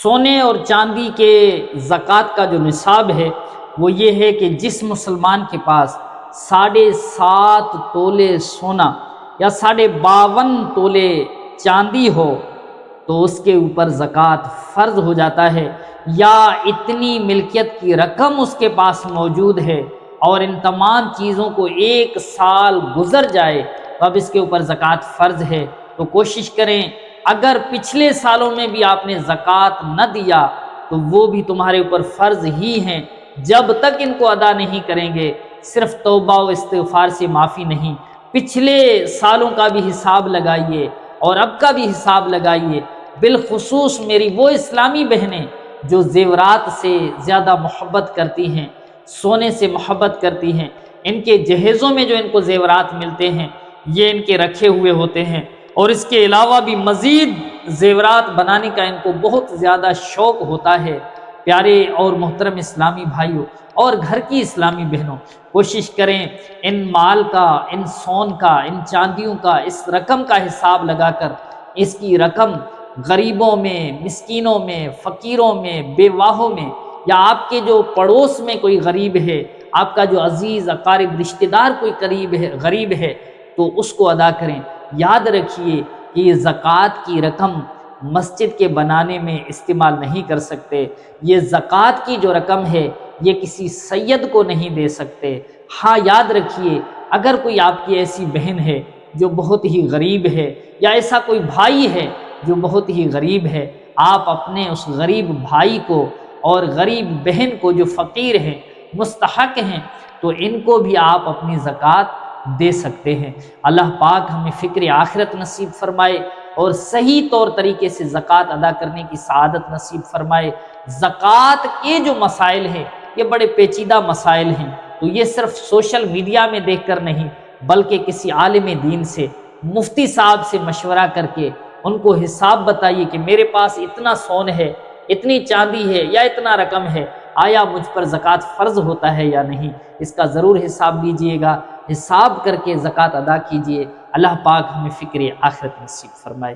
سونے اور چاندی کے زکوٰۃ کا جو نصاب ہے وہ یہ ہے کہ جس مسلمان کے پاس 7.5 تولے سونا یا 52.5 تولے چاندی ہو تو اس کے اوپر زکوٰۃ فرض ہو جاتا ہے، یا اتنی ملکیت کی رقم اس کے پاس موجود ہے اور ان تمام چیزوں کو 1 سال گزر جائے تو اب اس کے اوپر زکوٰۃ فرض ہے۔ تو کوشش کریں، اگر پچھلے سالوں میں بھی آپ نے زکوٰۃ نہ دیا تو وہ بھی تمہارے اوپر فرض ہی ہیں، جب تک ان کو ادا نہیں کریں گے۔ صرف توبہ و استغفار سے معافی نہیں، پچھلے سالوں کا بھی حساب لگائیے اور اب کا بھی حساب لگائیے۔ بالخصوص میری وہ اسلامی بہنیں جو زیورات سے زیادہ محبت کرتی ہیں، سونے سے محبت کرتی ہیں، ان کے جہیزوں میں جو ان کو زیورات ملتے ہیں یہ ان کے رکھے ہوئے ہوتے ہیں، اور اس کے علاوہ بھی مزید زیورات بنانے کا ان کو بہت زیادہ شوق ہوتا ہے۔ پیارے اور محترم اسلامی بھائیوں اور گھر کی اسلامی بہنوں، کوشش کریں ان مال کا، ان سون کا، ان چاندیوں کا، اس رقم کا حساب لگا کر اس کی رقم غریبوں میں، مسکینوں میں، فقیروں میں، بیواہوں میں، یا آپ کے جو پڑوس میں کوئی غریب ہے، آپ کا جو عزیز اقارب رشتہ دار کوئی غریب ہے تو اس کو ادا کریں۔ یاد رکھیے کہ یہ زکوٰۃ کی رقم مسجد کے بنانے میں استعمال نہیں کر سکتے، یہ زکوٰۃ کی جو رقم ہے یہ کسی سید کو نہیں دے سکتے۔ ہاں یاد رکھیے، اگر کوئی آپ کی ایسی بہن ہے جو بہت ہی غریب ہے، یا ایسا کوئی بھائی ہے جو بہت ہی غریب ہے، آپ اپنے اس غریب بھائی کو اور غریب بہن کو جو فقیر ہیں، مستحق ہیں، تو ان کو بھی آپ اپنی زکوٰۃ دے سکتے ہیں۔ اللہ پاک ہمیں فکر آخرت نصیب فرمائے اور صحیح طور طریقے سے زکوٰۃ ادا کرنے کی سعادت نصیب فرمائے۔ زکوٰۃ کے جو مسائل ہیں یہ بڑے پیچیدہ مسائل ہیں، تو یہ صرف سوشل میڈیا میں دیکھ کر نہیں بلکہ کسی عالم دین سے، مفتی صاحب سے مشورہ کر کے ان کو حساب بتائیے کہ میرے پاس اتنا سون ہے، اتنی چاندی ہے یا اتنا رقم ہے، آیا مجھ پر زکوٰۃ فرض ہوتا ہے یا نہیں، اس کا ضرور حساب لیجئے گا، حساب کر کے زکوٰۃ ادا کیجئے۔ اللہ پاک ہمیں فکر آخرت نصیب فرمائے۔